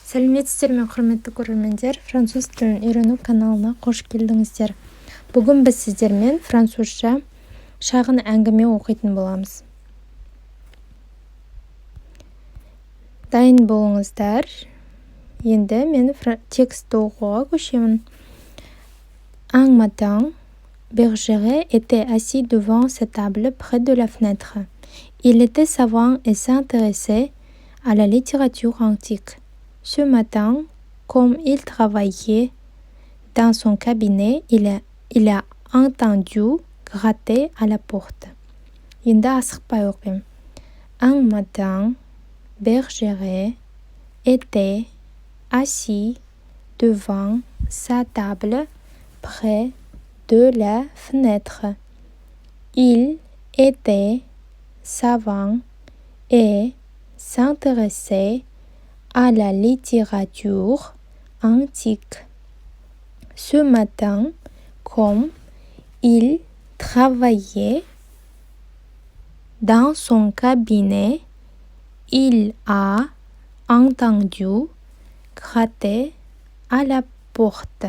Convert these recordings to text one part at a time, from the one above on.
Сәлеметсіздер ме, құрметті көрермендер, француз тілін үйрену каналына қош келдіңіздер. Бүгін біз сіздермен французша шағын әңгіме оқитын боламыз. Дайын болыңыздар. Енді мен текстті оқуға көшемін. Un matin, Bergeret était assis devant sa table près de la fenêtre. Il était savant et s'intéressait à la littérature antique. Ce matin, comme il travaillait dans son cabinet, il a entendu gratter à la porte. Енді асықпай оқимын. Un matin, Bergeret était assis devant sa table près de la fenêtre. Il était savant et s'intéressait à la littérature antique. Ce matin, comme il travaillait dans son cabinet, il a entendu gratter à la porte.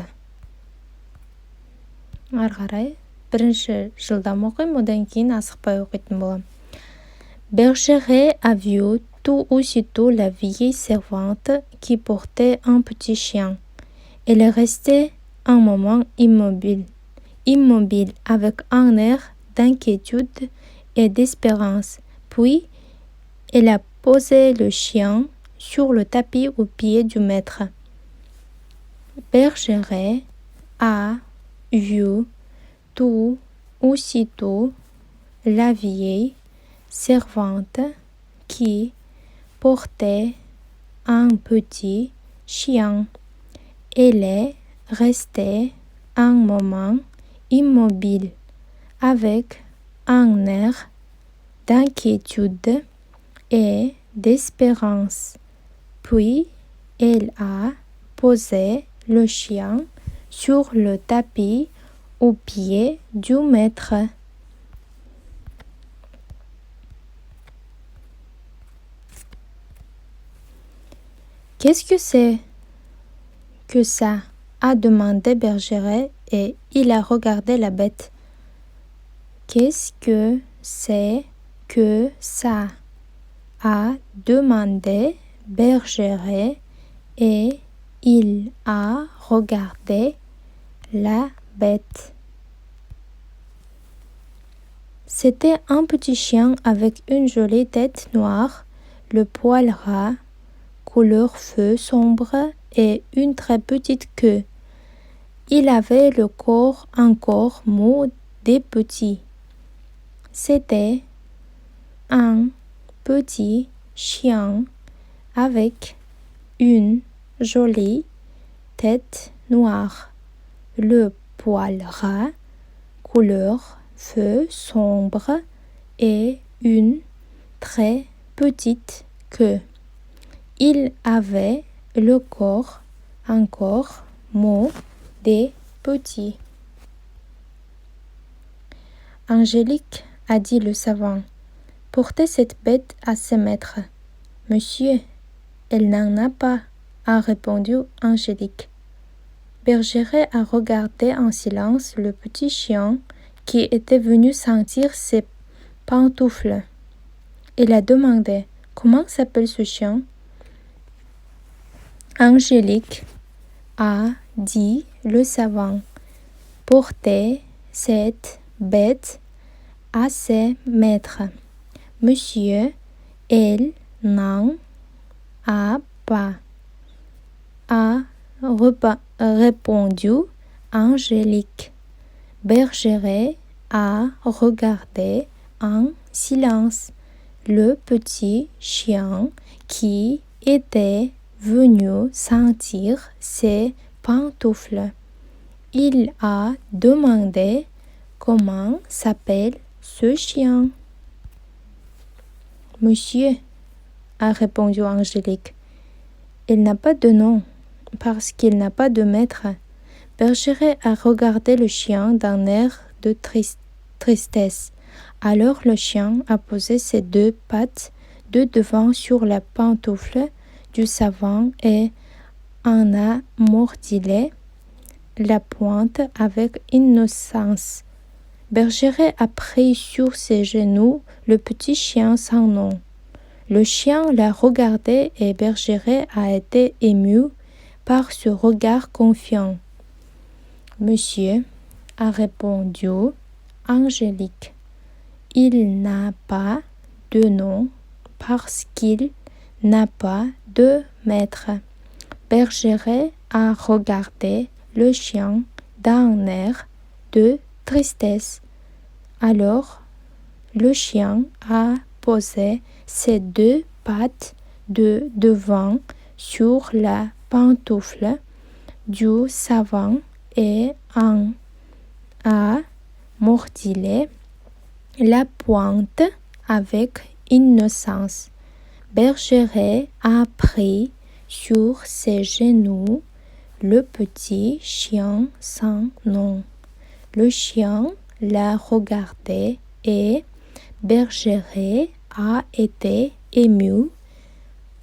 Ары қарай бірінші жылдам оқимын, одан кейін асықпай оқитын боламын. Bergeret a vu tout aussitôt la vieille servante qui portait un petit chien. Elle est restée un moment immobile avec un air d'inquiétude et d'espérance. Puis, elle a posé le chien sur le tapis au pied du maître. Bergeret a vu tout aussitôt la vieille servante qui portait un petit chien. Elle est restée un moment immobile avec un air d'inquiétude et d'espérance. Puis, elle a posé le chien sur le tapis au pied du maître. Qu'est-ce que c'est que ça? A demandé Bergeret et il a regardé la bête. Qu'est-ce que c'est que ça? A demandé Bergeret et il a regardé la bête. C'était un petit chien avec une jolie tête noire, le poil ras, couleur feu sombre et une très petite queue. Il avait le corps encore mou des petits. C'était un petit chien avec une jolie tête noire, le poil ras, couleur feu sombre et une très petite queue. Il avait le corps encore mou des petits. Angélique, a dit le savant, portez cette bête à ses maîtres. Monsieur, elle n'en a pas, a répondu Angélique. Bergeret a regardé en silence le petit chien qui était venu sentir ses pantoufles. Il a demandé, comment s'appelle ce chien? Angélique, a dit le savant, portez cette bête à ses maîtres. Monsieur, elle n'en a pas, a répondu Angélique. Bergeret a regardé en silence le petit chien qui était venu sentir ses pantoufles. Il a demandé comment s'appelle ce chien. Monsieur, a répondu Angélique, il n'a pas de nom parce qu'il n'a pas de maître. Bergeret a regardé le chien d'un air de tristesse. Alors le chien a posé ses deux pattes de devant sur la pantoufle du savant et en a mordilé la pointe avec innocence. Bergeret a pris sur ses genoux le petit chien sans nom. Le chien l'a regardé et Bergeret a été ému par ce regard confiant. Monsieur, a répondu Angélique, il n'a pas de nom parce qu'il n'a pas de maître. Bergeret a regardé le chien d'un air de tristesse. Alors, le chien a posé ses deux pattes de devant sur la pantoufle du savant et en a mordilé la pointe avec innocence. Bergeret a pris sur ses genoux le petit chien sans nom. Le chien l'a regardé et Bergeret a été ému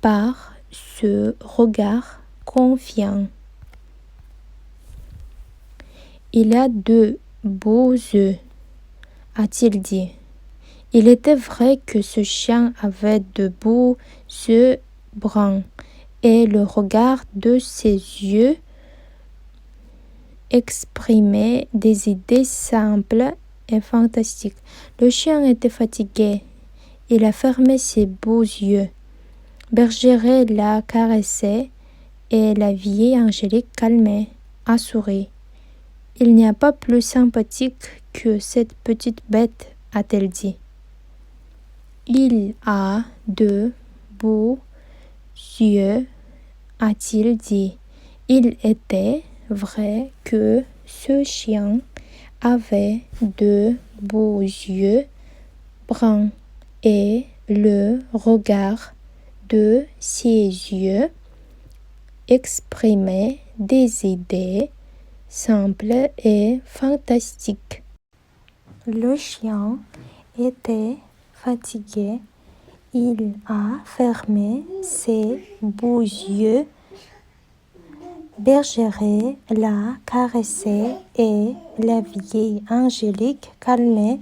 par ce regard confiant. Il a de beaux yeux, a-t-il dit. Il était vrai que ce chien avait de beaux yeux bruns, et le regard de ses yeux exprimait des idées simples et fantastiques. Le chien était fatigué. Il a fermé ses beaux yeux. Bergeret l'a caressé et la vieille Angélique calmée a souri. Il n'y a pas plus sympathique que cette petite bête, a-t-elle dit. Il a de beaux yeux, a-t-il dit. Il était vrai que ce chien avait de beaux yeux bruns et le regard de ses yeux exprimait des idées simples et fantastiques. Le chien était fatigué. Il a fermé ses beaux yeux. Bergeret l'a caressé et la vieille Angélique calmée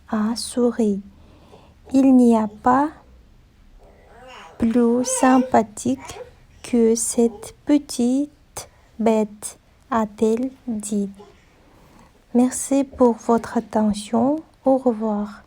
a souri. Il n'y a pas plus sympathique que cette petite bête, a-t-elle dit. Merci pour votre attention. Au revoir.